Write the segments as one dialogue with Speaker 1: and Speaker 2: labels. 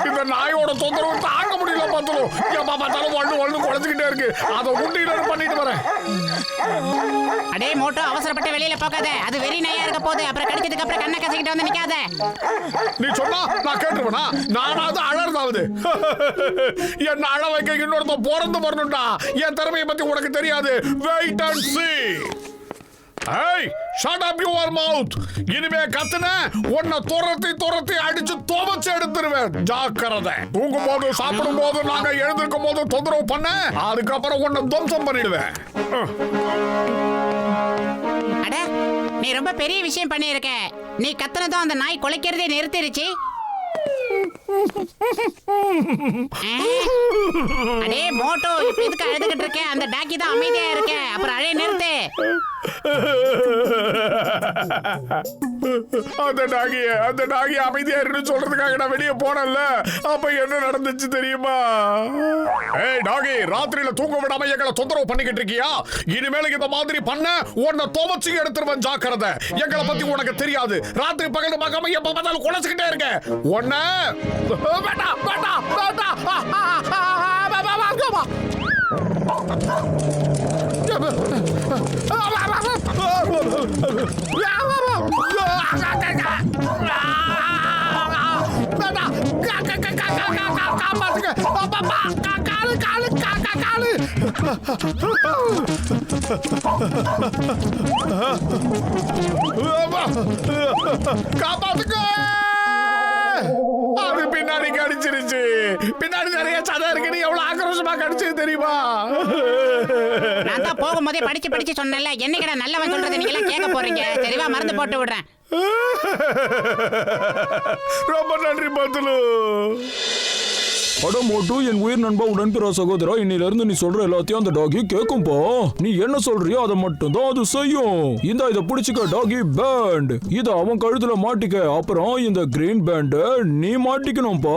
Speaker 1: இந்த நாயோட தொந்தரவு தாங்க முடியல. பார்த்துரும் எப்ப பார்த்தாலும் ஒண்ணு குழஞ்சுக்கிட்டே இருக்கு. அதை உண்டியில பண்ணிட்டு வரேன்.
Speaker 2: அடே மோட்டோ, அவசரப்பட்டு வெளியில போகாத. அது வெறி நாயா இருக்க போகுது. அப்புறம் கடிச்சதுக்கு அப்புறம் கண்ணை கசக்கிட்டு வந்து நிக்காத.
Speaker 1: நீ சொன்னா நான் கேட்டுருவேனா? நானாவது அழறதாவது. என்ன அழ வைக்க இன்னொருத்த பிறந்து வரணும்டா. என் திறமையை பத்தி உனக்கு தெரியாது. Wait and see. Hey, shut up your mouth. இனிமே கத்துன உன்னை துரத்தி அடிச்சு துவச்சு எடுத்துருவேன். ஜாக்கிரதை. தூங்கும் போது சாப்பிடும் போது நாங்க எழுந்திருக்கும் போது தொந்தரவு பண்ண, அதுக்கப்புறம் உன்னை துவம்சம் பண்ணிடுவேன்.
Speaker 2: அட, நீ ரொம்ப பெரிய விஷயம் பண்ணியிருக்க. நீ கத்துனதும் அந்த நாய் குலைக்கிறதே நிறுத்திருச்சு. அடே மோட்டோ, இப்ப எதுக்கு அழுதுகிட்டு இருக்க? அந்த டாக்கி தான் அமைதியா இருக்க. அப்புறம் அழைய நிறுத்து.
Speaker 1: அந்த டாகி அமைதியா இருக்குன்னு சொல்றதுக்காக நான் வெளியே போனேன்ல. அப்ப என்ன நடந்துச்சு தெரியுமா? ஏய் டாகி, ராத்திரியில தூங்க விடாம எங்களை தொந்தரவு பண்ணிக்கிட்டு இருக்கியா? இனிமேல இந்த மாதிரி பண்ண உன்னை துவச்சு எடுத்துருவேன். ஜாக்கிரதை. எங்களை பத்தி உனக்கு தெரியாது. ராத்திரி பகல் பார்க்காம எப்ப பார்த்தாலும் குலைச்சுக்கிட்டே இருக்க. உன்னை காப்பாத்துக்க. அது பின்னாடி கடிச்சிருச்சு. பின்னாடி நிறைய சதை இருக்கு. எவ்வளவு ஆக்ரோஷமா கடிச்சது தெரியுமா?
Speaker 2: நான் தான் போகும்போதே படிச்சு சொன்னேன்ல. என்னைக்கடா நல்லவன் சொல்றது நீங்க எல்லாம் கேட்க போறீங்க? தெளிவா மறந்து போட்டு விடுறேன்.
Speaker 1: ரொம்ப நன்றி பத்துலு.
Speaker 3: அட மோட்டு, என் உயிர் நண்பா, உடன்பிற சகோதரா, இன்னில இருந்து நீ சொல்ற எல்லாத்தையும் அந்த டாகி கேக்கும்பா. நீ என்ன சொல்றியோ அதை மட்டும் தான் அது செய்யும். இத புடிச்சுக்க டாகி பேண்ட். இத அவன் கழுத்துல மாட்டிக்க. அப்புறம் இந்த கிரீன் பேண்ட் நீ மாட்டிக்கணும்பா.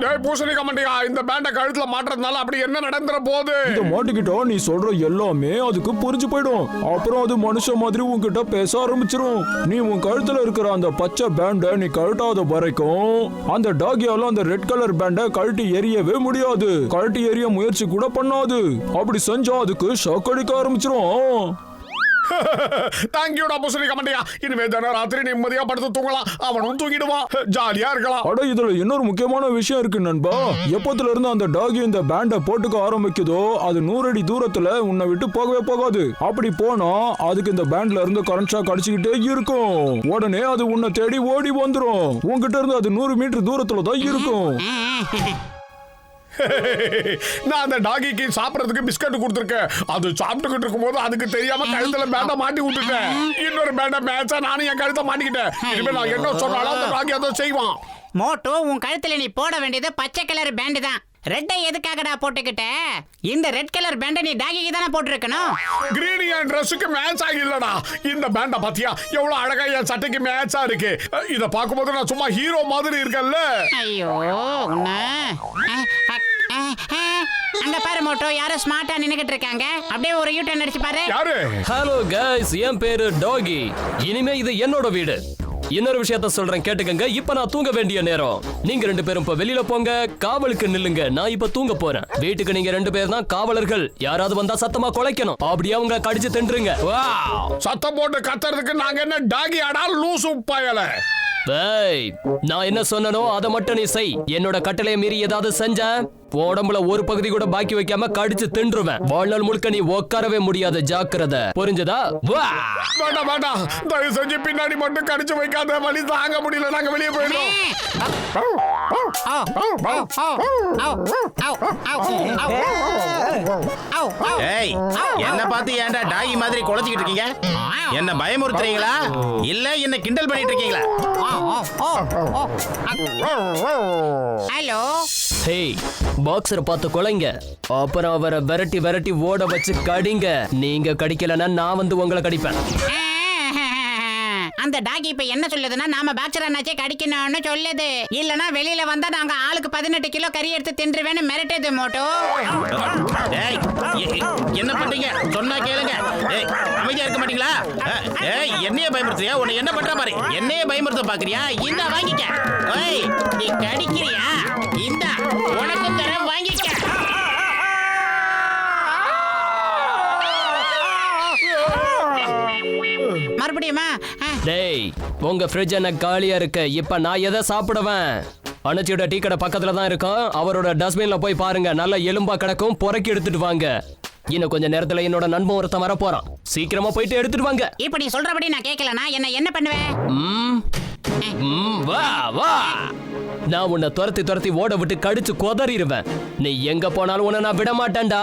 Speaker 1: டேய் பூசணி கமண்டியா, இந்த பேண்ட கழுத்துல மாட்டறதுனால அப்படி என்ன நடந்துற போகுது?
Speaker 3: இத மாட்டிக்கிட்டா நீ சொல்ற எல்லாமே அதுக்கு புரிஞ்சு போயிடும். அப்புறம் அது மனுஷ மாதிரி உன்கிட்ட பேச ஆரம்பிச்சிரும். நீ உன் கழுத்துல இருக்கிற அந்த பச்சை பேண்ட நீ கழட்டாத வரைக்கும் அந்த டாகியால அந்த ரெட் கலர் பேண்ட் கழட்டி எரியவே முடியாது. கழட்டி எரிய முயற்சி கூட பண்ணாது. அப்படி செஞ்சா அதுக்கு ஷாக் அடிக்க ஆரம்பிச்சிரும்.
Speaker 1: தேங்க்யூடா பூசணி கமண்டியா. இனிமே தானே ராத்திரி நிம்மதியா படுத்து தூங்கலாம். அவனும் தூங்கிடுவான். ஜாலியா இருக்கலாம்.
Speaker 3: அட, இதுல இன்னொரு முக்கியமான விஷயம் இருக்கு நண்பா. எப்பத்துல இருந்து அந்த டாகி இந்த பேண்ட போட்டுக்க ஆரம்பிக்குதோ அது 100 அடி தூரத்துல உன்னை விட்டு போகவே போகாது. அப்படி போனா அதுக்கு இந்த பேண்ட்ல இருந்து கரண்ட் ஷாக் அடிச்சுக்கிட்டே இருக்கும். உடனே அது உன்னை தேடி ஓடி வந்துரும். உன்கிட்ட இருந்து அது 100 மீட்டர் தூரத்துல தான் இருக்கும்.
Speaker 1: நான் அந்த டாகிக்கு சாப்பிடறதுக்கு பிஸ்கட் கொடுத்துருக்கேன். அது சாப்பிட்டுக்கிட்டு இருக்கும் போது அதுக்கு தெரியாம கழுத்துல பேண்ட மாட்டி விட்டுட்டேன். இன்னொரு பேண்ட மேட்சா நானும் என் கழுத்தை மாட்டிக்கிட்டேன். இனிமே நான் என்ன சொன்னாலும் அந்த டாகி அதை செய்வான்.
Speaker 2: மோட்டோ, உன் கழுத்துல நீ போட வேண்டியது பச்சை கலர் பேண்ட் தான். ரெட்டை எதுக்காகடா போட்டுக்கிட்ட? இந்த ரெட் கலர் பேண்ட நீ டாகிக்கு தானே போட்டுருக்கணும்.
Speaker 1: கிரீன் என் ட்ரெஸ்ஸுக்கு மேட்ச் ஆகில்லடா. இந்த பேண்ட பாத்தியா எவ்வளவு அழகா என் சட்டைக்கு மேட்சா இருக்கு. இத பாக்கும்போது நான் சும்மா ஹீரோ மாதிரி இருக்கேன்ல.
Speaker 2: ஐயோ, அங்க பாரு மோட்டோ, யாரோ ஸ்மார்ட்டா நின்னுகிட்டு இருக்காங்க. அப்படியே ஒரு யூ டர்ன் அடிச்சு பாரு.
Speaker 1: யாரு?
Speaker 4: ஹலோ गाइस, என் பேரு டாகி. இனிமே இது என்னோட வீடு. இன்னொரு விஷயத்த சொல்றேன் கேட்டுக்கங்க. இப்ப நான் தூங்க வேண்டிய நேரம். நீங்க 2 பேரும் இப்ப வெளியில போங்க. காவலுக்கு நில்லுங்க. நான் இப்ப தூங்க போறேன். வீட்டுக்கு நீங்க 2 பேர் தான் காவலர்கள். யாராவது வந்தா சத்தமா குலைக்கணும். அப்படியே அவங்க கடிச்சு தின்றுங்க.
Speaker 1: சத்தம் போட்டு கத்துறதுக்கு நாங்க என்ன டாகி ஆடா லூசு பயல?
Speaker 4: நான் என்ன சொன்னனோ அதை மட்டும் நீ செய். என்னோட கட்டளையை மீறி ஏதாவது செஞ்ச உடம்புல ஒரு பகுதி கூட பாக்கி வைக்காம கடிச்சு தின்றுவேன். வாழ்நாள் முழுக்க நீ உட்காரவே முடியாது. ஜாக்கிரதை, புரிஞ்சதா?
Speaker 1: வேண்டாம் வேண்டாம், தயவு செஞ்சு பின்னாடி மட்டும் கடிச்சு வைக்காத. வலி தாங்க முடியல, நாங்க வெளியே போயிடுவோம்.
Speaker 5: என்ன பார்த்து ஏன்டா டாகி மாதிரி குலைச்சிக்கிட்டு இருக்கீங்க? என்ன பயமுறுத்துறீங்களா இல்ல என்ன கிண்டல் பண்ணிட்டு இருக்கீங்களா?
Speaker 2: ஹலோ,
Speaker 4: ஹே, பாக்ஸரை பார்த்து கொலைங்க. அப்புறம் அவரை விரட்டி ஓட வச்சு கடிங்க. நீங்க கடிக்கலன்னா நான் வந்து உங்களை கடிப்பேன்.
Speaker 2: அந்த டாகி இப்ப என்ன சொல்லுதுன்னா நாம பாக்ஸர் அண்ணாச்சே கடிக்கணும்னு சொல்லுது. இல்லனா வெளியில வந்தா நாங்க ஆளுக்கு 18 கிலோ கறி எடுத்து தின்றுவேன்னு மிரட்டுது மோட்டோ.
Speaker 5: டேய், என்ன பண்றீங்க? சொன்னா கேளுங்க. டேய், அமைதியா இருக்க மாட்டீங்களா? டேய், என்னைய பயமுறுத்துறியா? உன்னை என்ன பண்ற பாரு. என்னைய பயமுறுத்த பாக்குறியா? இந்த வாங்கிக்க. ஏய், நீ கடிக்கிறியா? இந்த உனக்கு தர வாங்கிக்க.
Speaker 2: மறுபடியுமா?
Speaker 4: டேய் உங்க ஃப்ரிட்ஜ் என்ன காலியா இருக்கு. இப்ப நான் எதை சாப்பிடுவேன்? அண்ணச்சியோட டீ கடை பக்கத்துல தான் இருக்கும். அவரோட டஸ்ட்பின்ல போய் பாருங்க. நல்ல எலும்பா கிடக்கும். பொறுக்கி எடுத்துட்டு வாங்க. இன்னும் கொஞ்ச நேரத்துல என்னோட நண்பன் ஒருத்தன் வர போறான். சீக்கிரமா போயிட்டு எடுத்துட்டு வாங்க.
Speaker 2: இப்ப நீ சொல்றபடி நான் கேட்கலனா என்ன பண்ணுவேன்?
Speaker 4: வா வா. நான் உன்னை துரத்தி ஓட விட்டு கடிச்சு கொதறிடுவேன். நீ எங்க போனாலும் உன்னை நான் விட மாட்டேன்டா.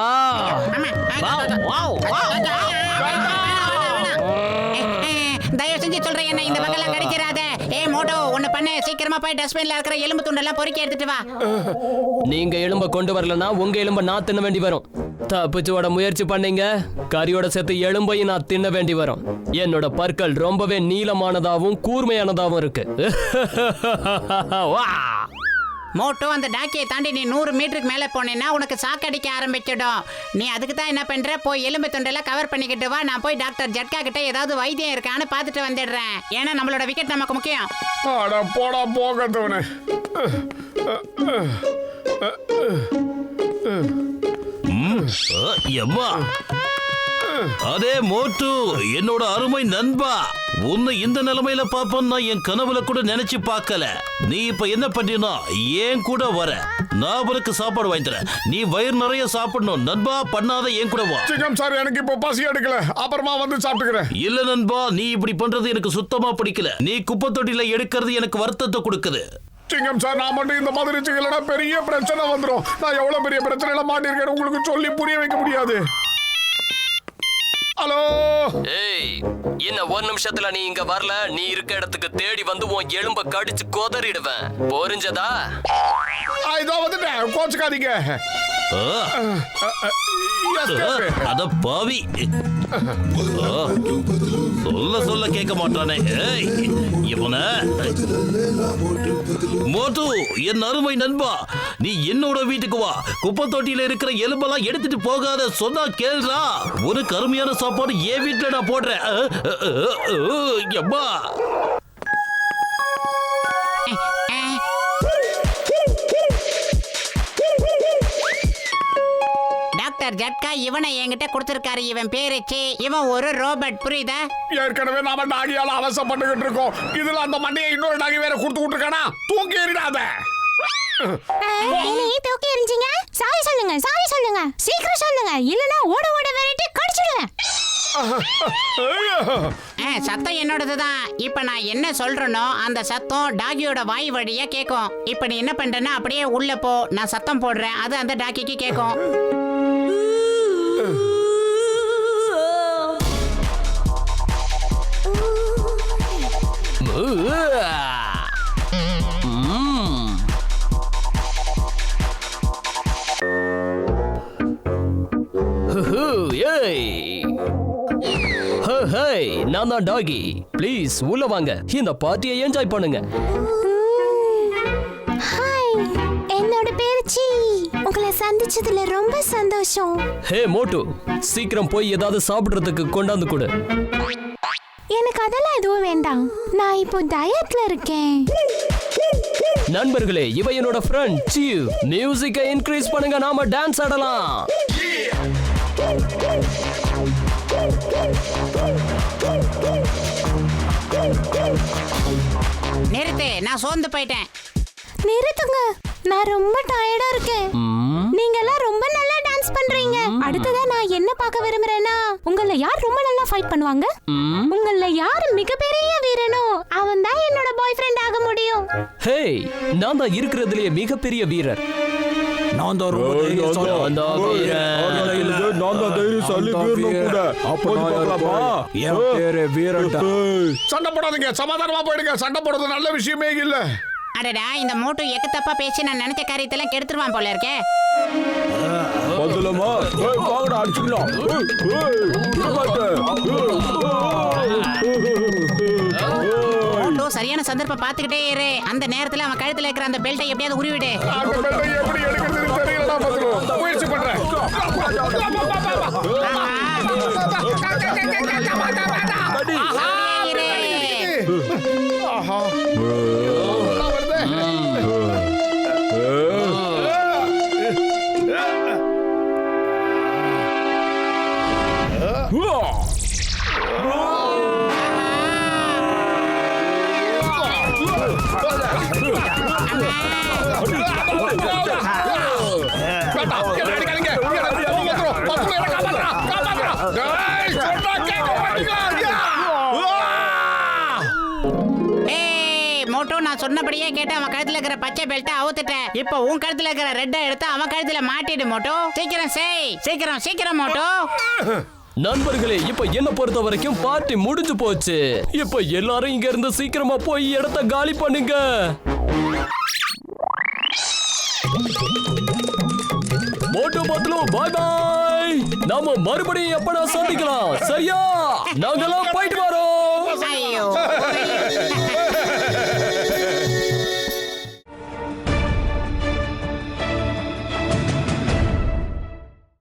Speaker 2: தயவு செஞ்சு சொல்றேன், என்ன இந்த வகையில கடிக்கிறாத. மோட்டோ ஒண்ணு பண்ணு, சீக்கிரமா போய் டஸ்ட்பின்ல இருக்கிற எலும்பு துண்டெல்லாம் பொறுக்கி எடுத்துட்டு வா.
Speaker 4: நீங்க எலும்ப கொண்டு வரலனா உங்க எலும்ப நான் தின்ன வேண்டி வரும். தப்பிச்சு ஓட முயற்சி பண்ணீங்க, கறியோட சேர்த்து எலும்பையும் நான் தின்ன வேண்டி வரும். என்னோட பற்கள் ரொம்பவே நீளமானதாவும் கூர்மையானதாவும் இருக்கு. வா.
Speaker 2: மோட்டோ, அந்த டாக்கியை தாண்டி நீ 100 மீட்டருக்கு மேல போனேன்னா உனக்கு சாக்கடிக்க ஆரம்பிச்சிடும். நீ அதுக்கு தான் என்ன பண்ற, போய் எலும்பு துண்டெல்லாம் கவர் பண்ணிக்கிட்டு வா. நான் போய் டாக்டர் ஜட்கா கிட்ட ஏதாவது வைத்தியம் இருக்கான்னு பார்த்துட்டு வந்துடுறேன். ஏன்னா நம்மளோட விக்கெட் நமக்கு முக்கியம்.
Speaker 1: அட போடா போகத்தவனே.
Speaker 6: எம்மா, அதே மோட்டு, என்னோட அருமை நண்பா, உன்னை இந்த நிலைமையில பாப்போம் நான் என் கனவுல கூட நினைச்சு பார்க்கல. நீ இப்ப என்ன பண்ணினா ஏன் கூட வர, நான் உனக்கு சாப்பாடு வாங்கி தரேன். நீ வயிறு நிறைய சாப்பிடணும் நண்பா. பண்ணாத ஏன் கூட வா.
Speaker 1: சிங்கம் சார், எனக்கு இப்ப பசி எடுக்கல, அப்புறமா வந்து சாப்பிட்டுக்கிறேன்.
Speaker 6: இல்ல நண்பா, நீ இப்படி பண்றது எனக்கு சுத்தமா பிடிக்கல. நீ குப்பை தொட்டில எடுக்கிறது எனக்கு வருத்தத்தை கொடுக்குது.
Speaker 1: சிங்கம் சார், நான் மட்டும் இந்த மாதிரி சிக்கலனா பெரிய பிரச்சனை வந்துடும். நான் எவ்வளவு பெரிய பிரச்சனையில மாட்டிருக்கேன்னு உங்களுக்கு சொல்லி புரிய வைக்க முடியாது. ஹலோ.
Speaker 4: ஏய், இன்னும் 1 நிமிஷத்துல நீ இங்க வரல, நீ இருக்க இடத்துக்கு தேடி வந்து உன் எலும்ப கடிச்சு கொதறிடுவேன். புரிஞ்சதா?
Speaker 1: இதோ வந்துட்டேன், கோச்சுக்காதீங்க.
Speaker 6: அத பாவி, சொல்ல கேட்க மாட்டானே. இவன மோட்டு, என் அருமை நண்பா, நீ என்னோட வீட்டுக்கு வா. குப்பை தொட்டியில இருக்கிற எலும்பெல்லாம் எடுத்துட்டு போகாத, சொன்னா கேளுடா. ஒரு கருமையான சாப்பாடு என் வீட்டுல நான் போடுறேன். எம்மா,
Speaker 2: டாக்டர் ஜட்கா இவனை என்கிட்ட கொடுத்திருக்காரு. இவன் பேருச்சு, இவன் ஒரு ரோபோட், புரியுதா?
Speaker 1: ஏற்கனவே நாம டாகியால அவசப்பட்டுக்கிட்டு இருக்கோம். இதுல அந்த மண்டையை இன்னொரு டாகி வேற கொடுத்து விட்டுருக்கானா? தூக்கி எறிடாத.
Speaker 7: என்னையே தூக்கி எறிஞ்சிங்க. சாரி சொல்லுங்க, சீக்கிரம் சொல்லுங்க, இல்லனா ஓட விரட்டி கடிச்சிடுவேன்.
Speaker 2: சத்தம் என்னோடதுதான். இப்ப நான் என்ன சொல்றேனோ அந்த சத்தம் டாகியோட வாய் வழியா கேட்கும். இப்ப நீ என்ன பண்றேன்னா அப்படியே உள்ள போ, நான் சத்தம் போடுறேன், அது அந்த டாகிக்கு கேட்கும்.
Speaker 4: நான் தான் டாகி. ப்ளீஸ் உள்ள வாங்க, இந்த பார்ட்டியை என்ஜாய் பண்ணுங்க.
Speaker 7: ஹாய், என்னோட பேரு சீ. உங்களை சந்திச்சதுல ரொம்ப சந்தோஷம்.
Speaker 4: ஹே மோட்டு, சீக்கிரம் போய் ஏதாவது சாப்பிடுறதுக்கு கொண்டாந்து கொடு.
Speaker 7: எனக்கு அதெல்லாம் எதுவும் வேண்டாம், நான் இப்போ டயட்ல இருக்கேன்.
Speaker 4: நண்பர்களே, இவ என்னோட ஃப்ரெண்ட் சீவ். மியூசிக்கை இன்க்ரீஸ் பண்ணுங்க, நாம டான்ஸ் ஆடலாம்.
Speaker 2: நிறுத்து, நான் சோர்ந்து போயிட்டேன்.
Speaker 7: நிறுத்துங்க, நான் ரொம்ப டயர்டா இருக்கேன். நீங்க எல்லாம் ரொம்ப நல்லா டான்ஸ் பண்றீங்க. அடுத்ததா நான் என்ன பார்க்க விரும்புறேன்னா, உங்கள யார் ரொம்ப நல்லா ஃபைட் பண்ணுவாங்க, உங்கள யார் மிகப்பெரிய வீரனோ அவன் தான் என்னோட பாய் ஃப்ரெண்ட் ஆக முடியும்.
Speaker 4: ஹே, நான் தான் இருக்கிறதுலயே மிகப்பெரிய வீரர்.
Speaker 3: நான் தான் ரொம்ப தைரியசாலி.
Speaker 4: நான் தான் வீரன்.
Speaker 3: நான் தான் தைரியசாலி வீரனும் கூட. அப்போ பார்க்கலாமா? என் பேரு வீரன்டா.
Speaker 1: சண்டை போடாதீங்க, சமாதானமா போயிடுங்க. சண்டை போடுறது நல்ல விஷயமே இல்ல.
Speaker 2: அடடா, இந்த மோட்டு எக்கு தப்பா பேசி நான் நினைச்ச காரியத்தெல்லாம் கெடுத்துருவான் போல இருக்கே.
Speaker 3: பதிலமா வாங்கடா, அடிச்சுக்கலாம்.
Speaker 2: சரியான சந்தர்ப்பம் பார்த்துக்கிட்டே இரு. அந்த நேரத்துல அவன் கழுத்துல இருக்கிற அந்த பெல்ட்டை எப்படியாவது உருவிடு.
Speaker 1: அந்த பெல்ட்டை எப்படி எடுக்கிறதுன்னு தெரியலடா பத்ரு. முயற்சி பண்றேன். ஆஹா. வருதே.
Speaker 2: மோட்டோ, நான் சொன்னபடியே கேட்டு அவன் கழுத்துல இருக்கிற பச்சை பெல்ட்டை அவுத்துட்டேன். இப்போ உன் கழுத்துல இருக்கிற ரெட்டை எடுத்து அவன் கழுத்துல மாட்டிடு மோட்டோ. சீக்கிரம் செய். சீக்கிரம் சீக்கிரம் மோட்டோ.
Speaker 4: நண்பர்களே, இப்ப என்ன பொறுத்த வரைக்கும் பார்ட்டி முடிஞ்சு போச்சு. இப்ப எல்லாரும் இங்க இருந்து சீக்கிரமா போய் இடத்த காலி பண்ணுங்க. மோட்டோ பத்லு, பாய் பாய். நாம மறுபடியும் எப்படா சந்திக்கலாம், சரியா? நாங்கெல்லாம் போயிட்டு வரோம்.
Speaker 2: ஐயோ